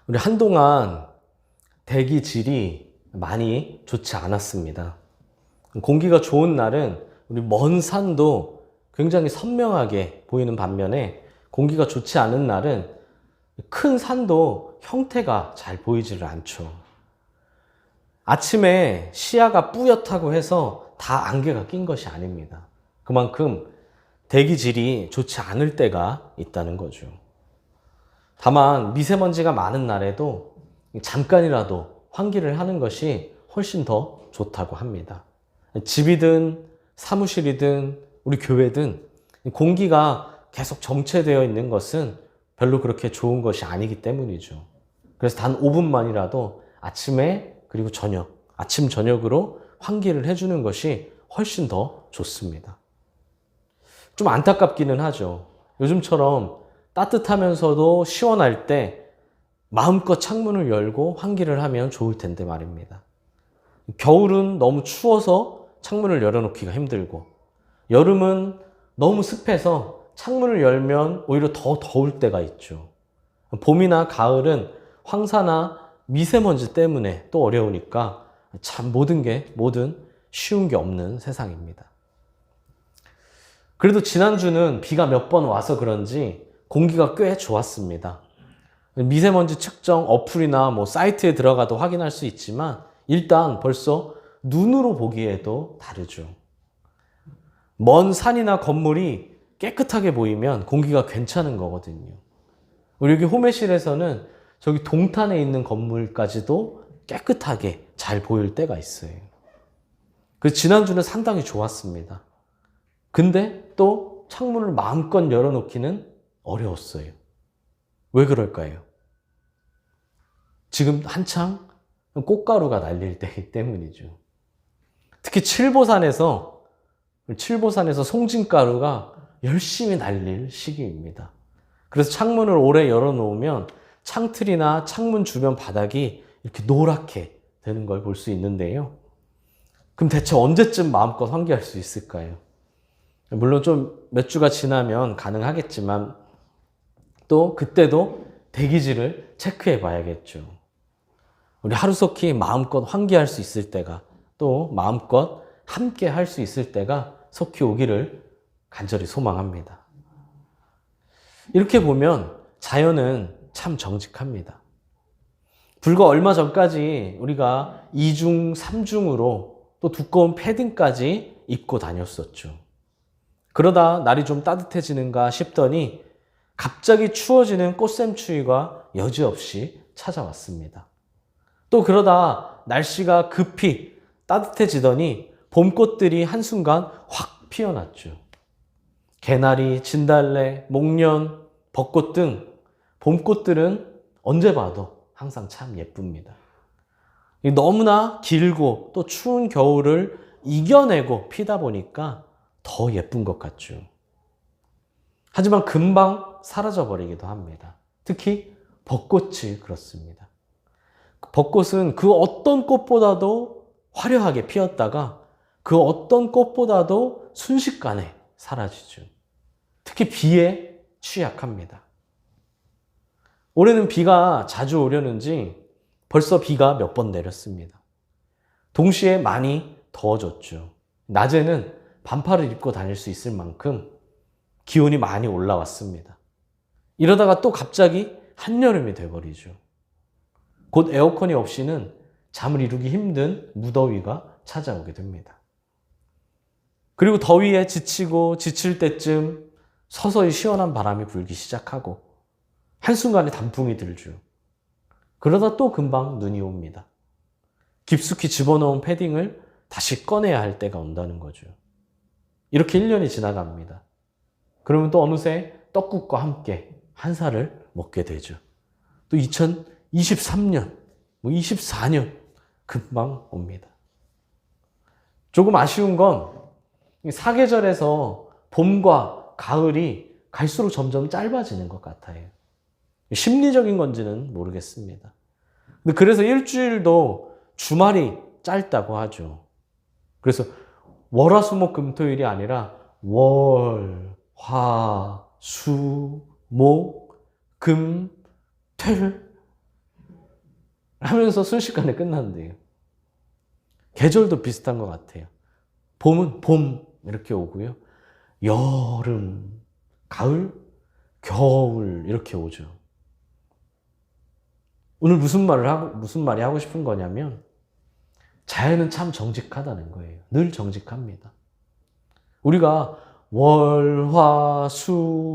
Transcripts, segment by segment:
우리 한동안 대기 질이 많이 좋지 않았습니다. 공기가 좋은 날은 우리 먼 산도 굉장히 선명하게 보이는 반면에 공기가 좋지 않은 날은 큰 산도 형태가 잘 보이지를 않죠. 아침에 시야가 뿌옇다고 해서 다 안개가 낀 것이 아닙니다. 그만큼 대기질이 좋지 않을 때가 있다는 거죠. 다만 미세먼지가 많은 날에도 잠깐이라도 환기를 하는 것이 훨씬 더 좋다고 합니다. 집이든 사무실이든 우리 교회든 공기가 계속 정체되어 있는 것은 별로 그렇게 좋은 것이 아니기 때문이죠. 그래서 단 5분만이라도 아침에 그리고 저녁, 아침 저녁으로 환기를 해주는 것이 훨씬 더 좋습니다. 좀 안타깝기는 하죠. 요즘처럼 따뜻하면서도 시원할 때 마음껏 창문을 열고 환기를 하면 좋을 텐데 말입니다. 겨울은 너무 추워서 창문을 열어놓기가 힘들고, 여름은 너무 습해서 창문을 열면 오히려 더 더울 때가 있죠. 봄이나 가을은 황사나 미세먼지 때문에 또 어려우니까 참 뭐든 쉬운 게 없는 세상입니다. 그래도 지난주는 비가 몇 번 와서 그런지 공기가 꽤 좋았습니다. 미세먼지 측정 어플이나 사이트에 들어가도 확인할 수 있지만 일단 벌써 눈으로 보기에도 다르죠. 먼 산이나 건물이 깨끗하게 보이면 공기가 괜찮은 거거든요. 우리 여기 호매실에서는 저기 동탄에 있는 건물까지도 깨끗하게 잘 보일 때가 있어요. 그래서 지난주는 상당히 좋았습니다. 근데 또 창문을 마음껏 열어놓기는 어려웠어요. 왜 그럴까요? 지금 한창 꽃가루가 날릴 때이기 때문이죠. 특히 칠보산에서 송진가루가 열심히 날릴 시기입니다. 그래서 창문을 오래 열어놓으면 창틀이나 창문 주변 바닥이 이렇게 노랗게 되는 걸 볼 수 있는데요. 그럼 대체 언제쯤 마음껏 환기할 수 있을까요? 물론 좀 몇 주가 지나면 가능하겠지만 또 그때도 대기질을 체크해 봐야겠죠. 우리 하루속히 마음껏 환기할 수 있을 때가, 또 마음껏 함께 할 수 있을 때가 속히 오기를 간절히 소망합니다. 이렇게 보면 자연은 참 정직합니다. 불과 얼마 전까지 우리가 2중, 3중으로 또 두꺼운 패딩까지 입고 다녔었죠. 그러다 날이 좀 따뜻해지는가 싶더니 갑자기 추워지는 꽃샘추위가 여지없이 찾아왔습니다. 또 그러다 날씨가 급히 따뜻해지더니 봄꽃들이 한순간 확 피어났죠. 개나리, 진달래, 목련, 벚꽃 등 봄꽃들은 언제 봐도 항상 참 예쁩니다. 너무나 길고 또 추운 겨울을 이겨내고 피다 보니까 더 예쁜 것 같죠. 하지만 금방 사라져버리기도 합니다. 특히 벚꽃이 그렇습니다. 벚꽃은 그 어떤 꽃보다도 화려하게 피었다가 그 어떤 꽃보다도 순식간에 사라지죠. 특히 비에 취약합니다. 올해는 비가 자주 오려는지 벌써 비가 몇 번 내렸습니다. 동시에 많이 더워졌죠. 낮에는 반팔을 입고 다닐 수 있을 만큼 기온이 많이 올라왔습니다. 이러다가 또 갑자기 한여름이 돼버리죠. 곧 에어컨이 없이는 잠을 이루기 힘든 무더위가 찾아오게 됩니다. 그리고 더위에 지치고 지칠 때쯤 서서히 시원한 바람이 불기 시작하고 한순간에 단풍이 들죠. 그러다 또 금방 눈이 옵니다. 깊숙이 집어넣은 패딩을 다시 꺼내야 할 때가 온다는 거죠. 이렇게 1년이 지나갑니다. 그러면 또 어느새 떡국과 함께 한 살을 먹게 되죠. 또 2023년, 24년 금방 옵니다. 조금 아쉬운 건 사계절에서 봄과 가을이 갈수록 점점 짧아지는 것 같아요. 심리적인 건지는 모르겠습니다. 근데 그래서 일주일도 주말이 짧다고 하죠. 그래서 월화수목금토일이 아니라 월, 화, 수, 목, 금, 토일 하면서 순식간에 끝난대요. 계절도 비슷한 것 같아요. 봄은 봄 이렇게 오고요. 여름, 가을, 겨울 이렇게 오죠. 오늘 무슨 말이 하고 싶은 거냐면 자연은 참 정직하다는 거예요. 늘 정직합니다. 우리가 월, 화, 수,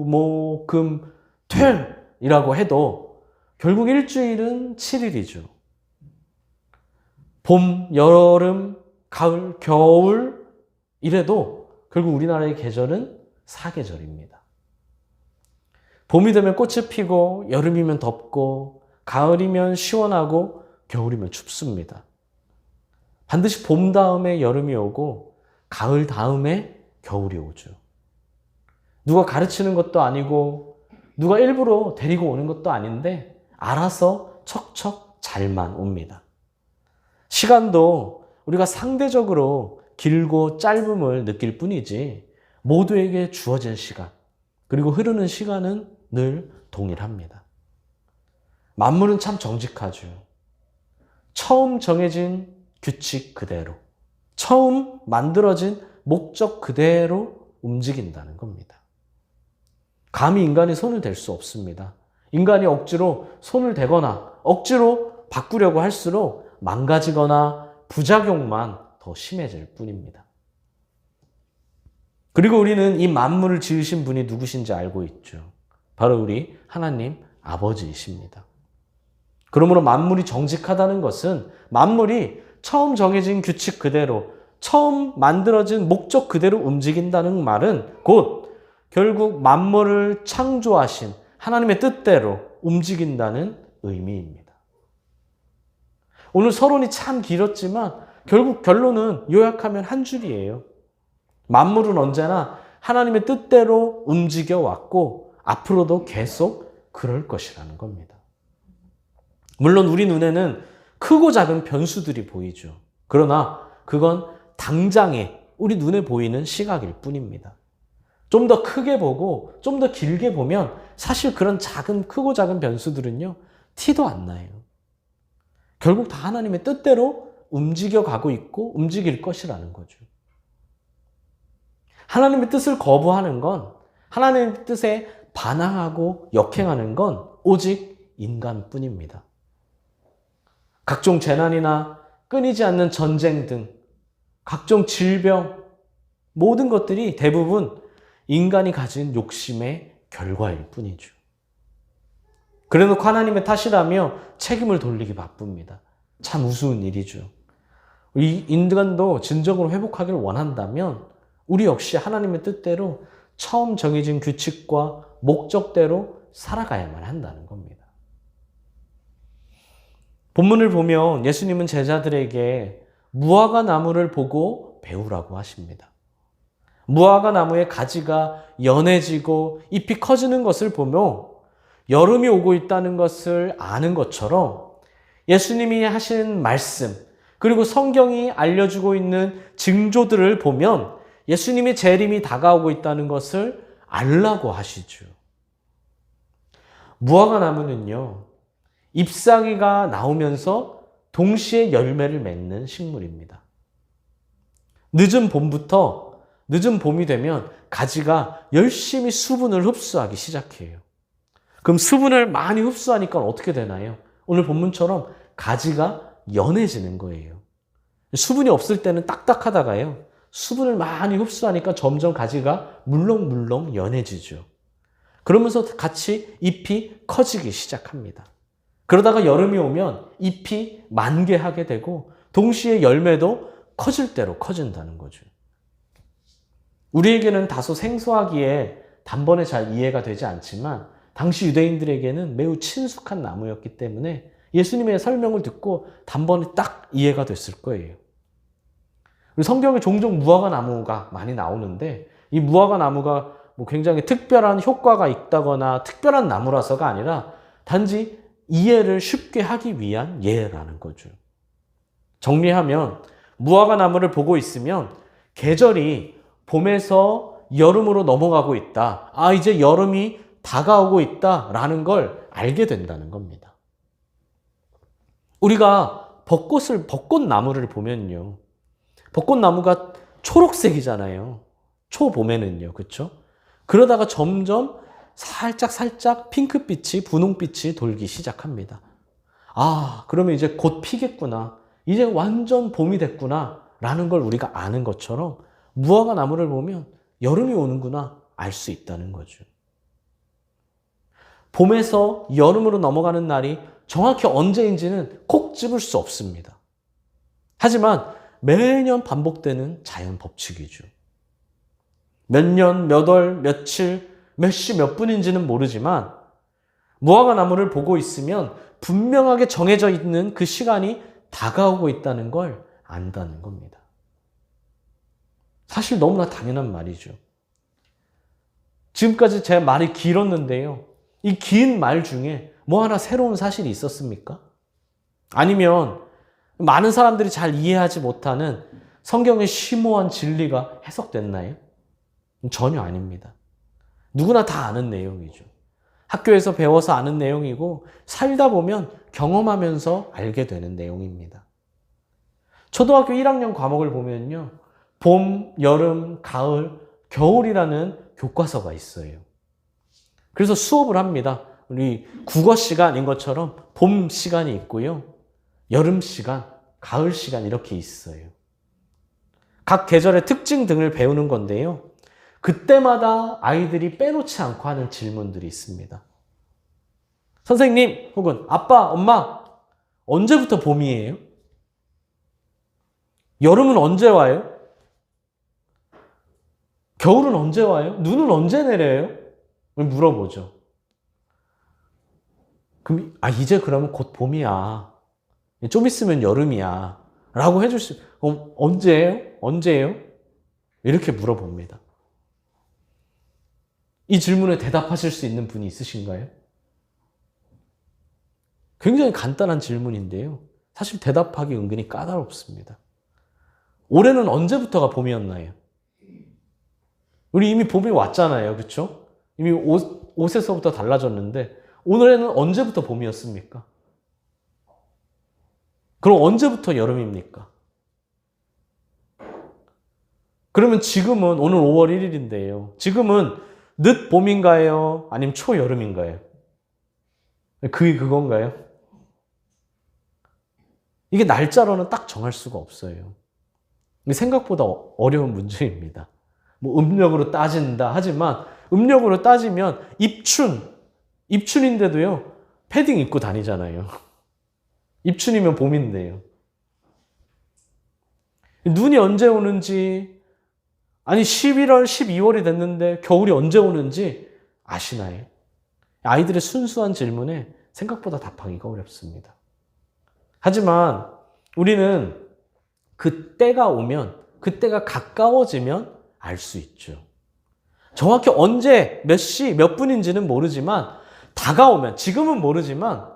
목, 금, 토이라고 해도 결국 일주일은 7일이죠. 봄, 여름, 가을, 겨울 이래도 결국 우리나라의 계절은 4계절입니다. 봄이 되면 꽃이 피고 여름이면 덥고 가을이면 시원하고 겨울이면 춥습니다. 반드시 봄 다음에 여름이 오고 가을 다음에 겨울이 오죠. 누가 가르치는 것도 아니고 누가 일부러 데리고 오는 것도 아닌데 알아서 척척 잘만 옵니다. 시간도 우리가 상대적으로 길고 짧음을 느낄 뿐이지 모두에게 주어진 시간 그리고 흐르는 시간은 늘 동일합니다. 만물은 참 정직하죠. 처음 정해진 규칙 그대로, 처음 만들어진 목적 그대로 움직인다는 겁니다. 감히 인간이 손을 댈 수 없습니다. 인간이 억지로 손을 대거나 억지로 바꾸려고 할수록 망가지거나 부작용만 더 심해질 뿐입니다. 그리고 우리는 이 만물을 지으신 분이 누구신지 알고 있죠. 바로 우리 하나님 아버지이십니다. 그러므로 만물이 정직하다는 것은 만물이 처음 정해진 규칙 그대로, 처음 만들어진 목적 그대로 움직인다는 말은 곧 결국 만물을 창조하신 하나님의 뜻대로 움직인다는 의미입니다. 오늘 서론이 참 길었지만 결국 결론은 요약하면 한 줄이에요. 만물은 언제나 하나님의 뜻대로 움직여 왔고 앞으로도 계속 그럴 것이라는 겁니다. 물론 우리 눈에는 크고 작은 변수들이 보이죠. 그러나 그건 당장에 우리 눈에 보이는 시각일 뿐입니다. 좀 더 크게 보고 좀 더 길게 보면 사실 그런 크고 작은 변수들은요, 티도 안 나요. 결국 다 하나님의 뜻대로 움직여 가고 있고 움직일 것이라는 거죠. 하나님의 뜻을 거부하는 건, 하나님의 뜻에 반항하고 역행하는 건 오직 인간뿐입니다. 각종 재난이나 끊이지 않는 전쟁 등 각종 질병, 모든 것들이 대부분 인간이 가진 욕심의 결과일 뿐이죠. 그래놓고 하나님의 탓이라며 책임을 돌리기 바쁩니다. 참 우스운 일이죠. 이 인간도 진정으로 회복하기를 원한다면 우리 역시 하나님의 뜻대로 처음 정해진 규칙과 목적대로 살아가야만 한다는 겁니다. 본문을 보면 예수님은 제자들에게 무화과 나무를 보고 배우라고 하십니다. 무화과 나무의 가지가 연해지고 잎이 커지는 것을 보며 여름이 오고 있다는 것을 아는 것처럼 예수님이 하신 말씀, 그리고 성경이 알려주고 있는 징조들을 보면 예수님의 재림이 다가오고 있다는 것을 알라고 하시죠. 무화과 나무는요, 잎사귀가 나오면서 동시에 열매를 맺는 식물입니다. 늦은 봄이 되면 가지가 열심히 수분을 흡수하기 시작해요. 그럼 수분을 많이 흡수하니까 어떻게 되나요? 오늘 본문처럼 가지가 연해지는 거예요. 수분이 없을 때는 딱딱하다가요, 수분을 많이 흡수하니까 점점 가지가 물렁물렁 연해지죠. 그러면서 같이 잎이 커지기 시작합니다. 그러다가 여름이 오면 잎이 만개하게 되고 동시에 열매도 커질 대로 커진다는 거죠. 우리에게는 다소 생소하기에 단번에 잘 이해가 되지 않지만 당시 유대인들에게는 매우 친숙한 나무였기 때문에 예수님의 설명을 듣고 단번에 딱 이해가 됐을 거예요. 성경에 종종 무화과 나무가 많이 나오는데 이 무화과 나무가 굉장히 특별한 효과가 있다거나 특별한 나무라서가 아니라 단지 이해를 쉽게 하기 위한 예라는 거죠. 정리하면 무화과 나무를 보고 있으면 계절이 봄에서 여름으로 넘어가고 있다. 이제 여름이 다가오고 있다라는 걸 알게 된다는 겁니다. 우리가 벚꽃나무를 보면요. 벚꽃나무가 초록색이잖아요. 초봄에는요. 그렇죠? 그러다가 점점 살짝 핑크빛이, 분홍빛이 돌기 시작합니다. 아, 그러면 이제 곧 피겠구나. 이제 완전 봄이 됐구나. 라는 걸 우리가 아는 것처럼 무화과 나무를 보면 여름이 오는구나 알 수 있다는 거죠. 봄에서 여름으로 넘어가는 날이 정확히 언제인지는 콕 집을 수 없습니다. 하지만 매년 반복되는 자연 법칙이죠. 몇 년, 몇 월, 며칠, 몇 시, 몇 분인지는 모르지만 무화과 나무를 보고 있으면 분명하게 정해져 있는 그 시간이 다가오고 있다는 걸 안다는 겁니다. 사실 너무나 당연한 말이죠. 지금까지 제 말이 길었는데요. 이 긴 말 중에 뭐 하나 새로운 사실이 있었습니까? 아니면 많은 사람들이 잘 이해하지 못하는 성경의 심오한 진리가 해석됐나요? 전혀 아닙니다. 누구나 다 아는 내용이죠. 학교에서 배워서 아는 내용이고 살다 보면 경험하면서 알게 되는 내용입니다. 초등학교 1학년 과목을 보면요. 봄, 여름, 가을, 겨울이라는 교과서가 있어요. 그래서 수업을 합니다. 우리 국어 시간인 것처럼 봄 시간이 있고요. 여름 시간, 가을 시간 이렇게 있어요. 각 계절의 특징 등을 배우는 건데요. 그때마다 아이들이 빼놓지 않고 하는 질문들이 있습니다. 선생님 혹은 아빠, 엄마, 언제부터 봄이에요? 여름은 언제 와요? 겨울은 언제 와요? 눈은 언제 내려요? 물어보죠. 그럼 이제 그러면 곧 봄이야. 좀 있으면 여름이야. 라고 해줄 수, 언제예요? 언제예요? 이렇게 물어봅니다. 이 질문에 대답하실 수 있는 분이 있으신가요? 굉장히 간단한 질문인데요. 사실 대답하기 은근히 까다롭습니다. 올해는 언제부터가 봄이었나요? 우리 이미 봄이 왔잖아요. 그렇죠? 이미 옷에서부터 달라졌는데 오늘에는 언제부터 봄이었습니까? 그럼 언제부터 여름입니까? 그러면 지금은 오늘 5월 1일인데요. 지금은 늦 봄인가요? 아니면 초여름인가요? 그게 그건가요? 이게 날짜로는 딱 정할 수가 없어요. 이게 생각보다 어려운 문제입니다. 뭐 음력으로 따진다 하지만 음력으로 따지면 입춘인데도요. 패딩 입고 다니잖아요. 입춘이면 봄인데요. 눈이 언제 오는지 아니 11월, 12월이 됐는데 겨울이 언제 오는지 아시나요? 아이들의 순수한 질문에 생각보다 답하기가 어렵습니다. 하지만 우리는 그때가 오면 그때가 가까워지면 알 수 있죠. 정확히 언제, 몇 시, 몇 분인지는 모르지만 다가오면, 지금은 모르지만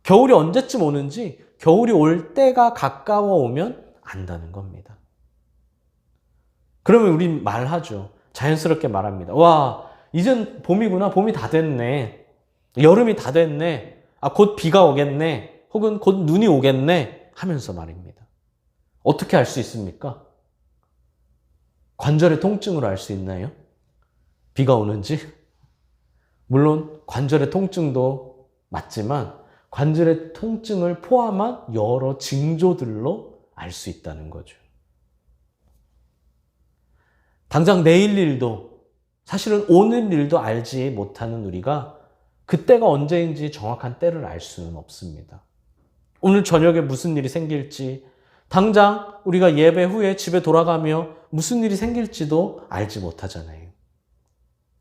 겨울이 언제쯤 오는지 겨울이 올 때가 가까워 오면 안다는 겁니다. 그러면 우린 말하죠. 자연스럽게 말합니다. 와, 이젠 봄이구나. 봄이 다 됐네. 여름이 다 됐네. 곧 비가 오겠네. 혹은 곧 눈이 오겠네. 하면서 말입니다. 어떻게 알 수 있습니까? 관절의 통증으로 알 수 있나요? 비가 오는지? 물론 관절의 통증도 맞지만 관절의 통증을 포함한 여러 징조들로 알 수 있다는 거죠. 당장 내일 일도 사실은 오늘 일도 알지 못하는 우리가 그때가 언제인지 정확한 때를 알 수는 없습니다. 오늘 저녁에 무슨 일이 생길지 당장 우리가 예배 후에 집에 돌아가며 무슨 일이 생길지도 알지 못하잖아요.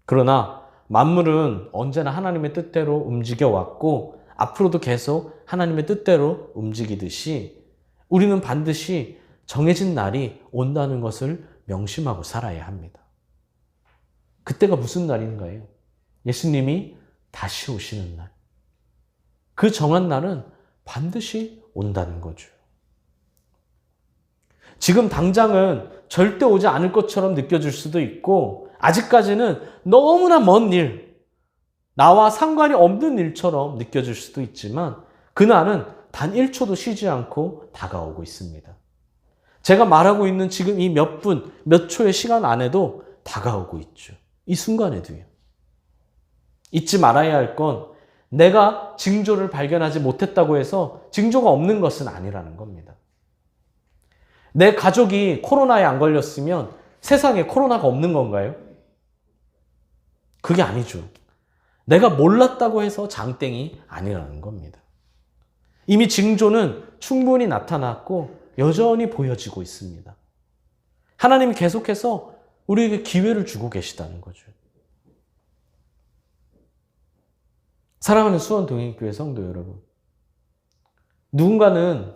그러나 만물은 언제나 하나님의 뜻대로 움직여 왔고 앞으로도 계속 하나님의 뜻대로 움직이듯이 우리는 반드시 정해진 날이 온다는 것을 명심하고 살아야 합니다. 그때가 무슨 날인가요? 예수님이 다시 오시는 날. 그 정한 날은 반드시 온다는 거죠. 지금 당장은 절대 오지 않을 것처럼 느껴질 수도 있고 아직까지는 너무나 먼 일, 나와 상관이 없는 일처럼 느껴질 수도 있지만 그날은 단 1초도 쉬지 않고 다가오고 있습니다. 제가 말하고 있는 지금 이 몇 분, 몇 초의 시간 안에도 다가오고 있죠. 이 순간에도요. 잊지 말아야 할 건 내가 징조를 발견하지 못했다고 해서 징조가 없는 것은 아니라는 겁니다. 내 가족이 코로나에 안 걸렸으면 세상에 코로나가 없는 건가요? 그게 아니죠. 내가 몰랐다고 해서 장땡이 아니라는 겁니다. 이미 징조는 충분히 나타났고 여전히 보여지고 있습니다. 하나님이 계속해서 우리에게 기회를 주고 계시다는 거죠. 사랑하는 수원동행교회 성도 여러분, 누군가는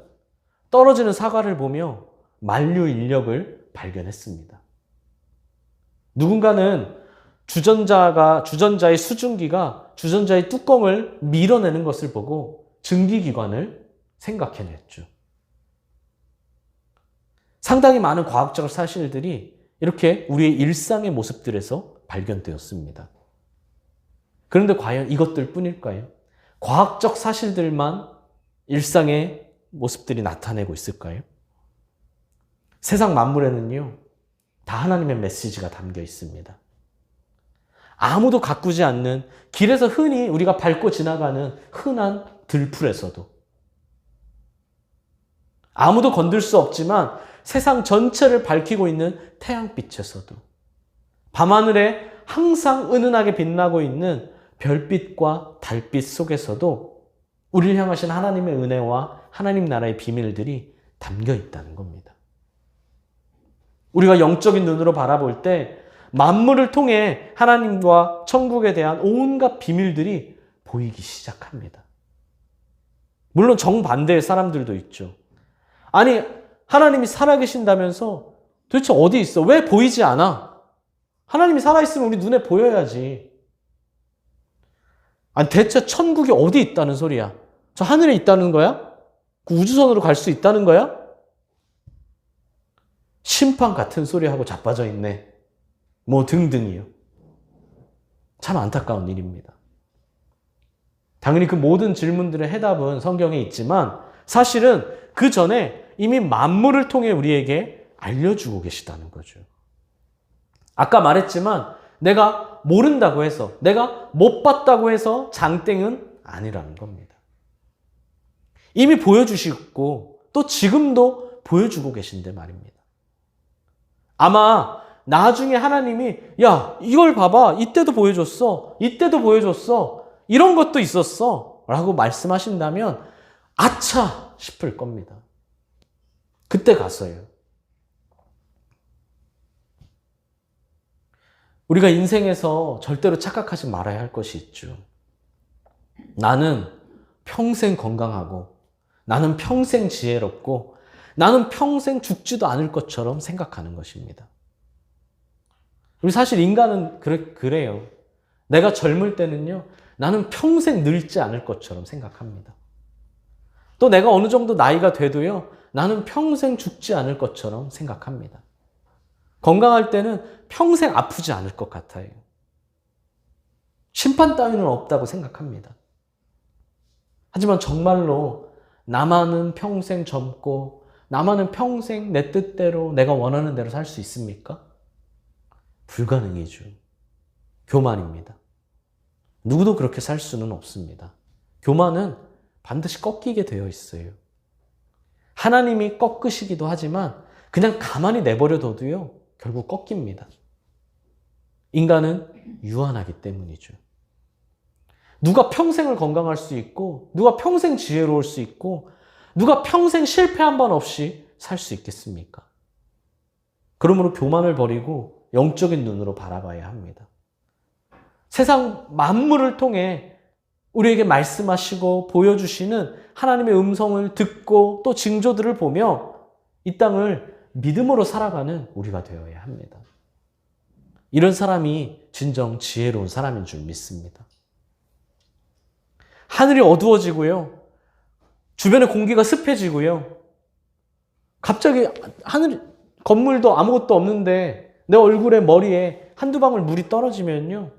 떨어지는 사과를 보며 만류 인력을 발견했습니다. 누군가는 주전자의 수증기가 주전자의 뚜껑을 밀어내는 것을 보고 증기기관을 생각해냈죠. 상당히 많은 과학적 사실들이 이렇게 우리의 일상의 모습들에서 발견되었습니다. 그런데 과연 이것들 뿐일까요? 과학적 사실들만 일상의 모습들이 나타내고 있을까요? 세상 만물에는요, 다 하나님의 메시지가 담겨 있습니다. 아무도 가꾸지 않는 길에서 흔히 우리가 밟고 지나가는 흔한 들풀에서도, 아무도 건들 수 없지만 세상 전체를 밝히고 있는 태양빛에서도, 밤하늘에 항상 은은하게 빛나고 있는 별빛과 달빛 속에서도 우리를 향하신 하나님의 은혜와 하나님 나라의 비밀들이 담겨 있다는 겁니다. 우리가 영적인 눈으로 바라볼 때 만물을 통해 하나님과 천국에 대한 온갖 비밀들이 보이기 시작합니다. 물론 정반대의 사람들도 있죠. 아니, 하나님이 살아계신다면서 도대체 어디 있어? 왜 보이지 않아? 하나님이 살아있으면 우리 눈에 보여야지. 아니, 대체 천국이 어디 있다는 소리야? 저 하늘에 있다는 거야? 그 우주선으로 갈 수 있다는 거야? 심판 같은 소리하고 자빠져 있네. 뭐 등등이요. 참 안타까운 일입니다. 당연히 그 모든 질문들의 해답은 성경에 있지만 사실은 그 전에 이미 만물을 통해 우리에게 알려주고 계시다는 거죠. 아까 말했지만 내가 모른다고 해서, 내가 못 봤다고 해서 장땡은 아니라는 겁니다. 이미 보여주시고 또 지금도 보여주고 계신데 말입니다. 아마 나중에 하나님이 야, 이걸 봐봐. 이때도 보여줬어. 이때도 보여줬어. 이런 것도 있었어. 라고 말씀하신다면 아차 싶을 겁니다. 그때 가서요. 우리가 인생에서 절대로 착각하지 말아야 할 것이 있죠. 나는 평생 건강하고, 나는 평생 지혜롭고, 나는 평생 죽지도 않을 것처럼 생각하는 것입니다. 우리 사실 인간은 그래요. 내가 젊을 때는요, 나는 평생 늙지 않을 것처럼 생각합니다. 또 내가 어느 정도 나이가 돼도요, 나는 평생 죽지 않을 것처럼 생각합니다. 건강할 때는 평생 아프지 않을 것 같아요. 심판 따위는 없다고 생각합니다. 하지만 정말로 나만은 평생 젊고 나만은 평생 내 뜻대로 내가 원하는 대로 살 수 있습니까? 불가능이죠. 교만입니다. 누구도 그렇게 살 수는 없습니다. 교만은 반드시 꺾이게 되어 있어요. 하나님이 꺾으시기도 하지만 그냥 가만히 내버려둬도요, 결국 꺾입니다. 인간은 유한하기 때문이죠. 누가 평생을 건강할 수 있고, 누가 평생 지혜로울 수 있고, 누가 평생 실패 한 번 없이 살 수 있겠습니까? 그러므로 교만을 버리고 영적인 눈으로 바라봐야 합니다. 세상 만물을 통해 우리에게 말씀하시고 보여주시는 하나님의 음성을 듣고 또 징조들을 보며 이 땅을 믿음으로 살아가는 우리가 되어야 합니다. 이런 사람이 진정 지혜로운 사람인 줄 믿습니다. 하늘이 어두워지고요. 주변의 공기가 습해지고요. 갑자기 건물도 아무것도 없는데 내 얼굴에 머리에 한두 방울 물이 떨어지면요,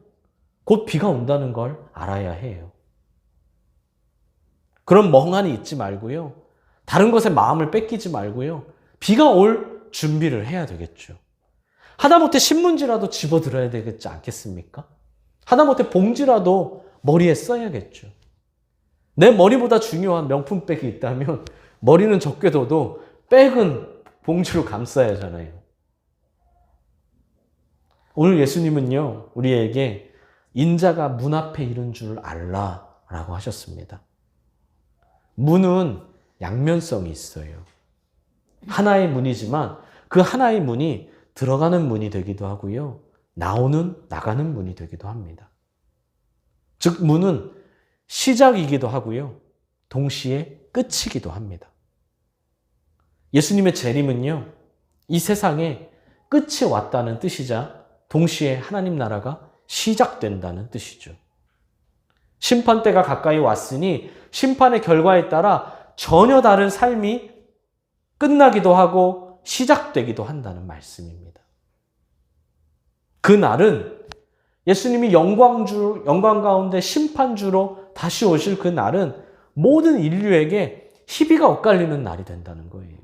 곧 비가 온다는 걸 알아야 해요. 그런 멍하니 있지 말고요. 다른 것에 마음을 뺏기지 말고요. 비가 올 준비를 해야 되겠죠. 하다못해 신문지라도 집어들어야 되겠지 않겠습니까? 하다못해 봉지라도 머리에 써야겠죠. 내 머리보다 중요한 명품백이 있다면 머리는 적게 둬도 백은 봉지로 감싸야 하잖아요. 오늘 예수님은요, 우리에게 인자가 문 앞에 이른 줄 알라라고 하셨습니다. 문은 양면성이 있어요. 하나의 문이지만 그 하나의 문이 들어가는 문이 되기도 하고요. 나가는 문이 되기도 합니다. 즉, 문은 시작이기도 하고요. 동시에 끝이기도 합니다. 예수님의 재림은요, 이 세상에 끝이 왔다는 뜻이자 동시에 하나님 나라가 시작된다는 뜻이죠. 심판대가 가까이 왔으니 심판의 결과에 따라 전혀 다른 삶이 끝나기도 하고 시작되기도 한다는 말씀입니다. 그 날은 예수님이 영광 가운데 심판주로 다시 오실 그 날은 모든 인류에게 희비가 엇갈리는 날이 된다는 거예요.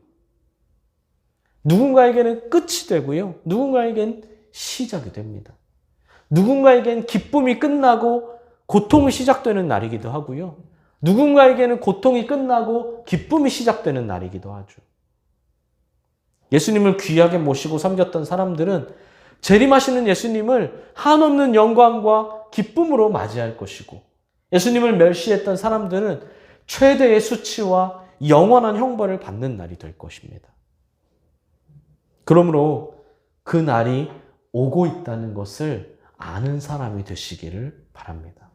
누군가에게는 끝이 되고요. 누군가에게는 시작이 됩니다. 누군가에게는 기쁨이 끝나고 고통이 시작되는 날이기도 하고요. 누군가에게는 고통이 끝나고 기쁨이 시작되는 날이기도 하죠. 예수님을 귀하게 모시고 섬겼던 사람들은 재림하시는 예수님을 한없는 영광과 기쁨으로 맞이할 것이고, 예수님을 멸시했던 사람들은 최대의 수치와 영원한 형벌을 받는 날이 될 것입니다. 그러므로 그 날이 오고 있다는 것을 아는 사람이 되시기를 바랍니다.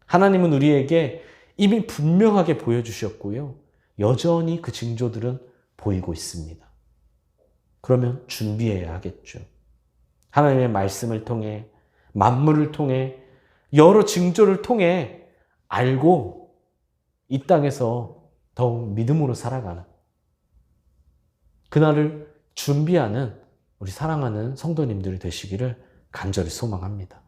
하나님은 우리에게 이미 분명하게 보여주셨고요. 여전히 그 징조들은 보이고 있습니다. 그러면 준비해야 하겠죠. 하나님의 말씀을 통해, 만물을 통해, 여러 징조를 통해 알고 이 땅에서 더욱 믿음으로 살아가는 그날을 준비하는 우리 사랑하는 성도님들이 되시기를 간절히 소망합니다.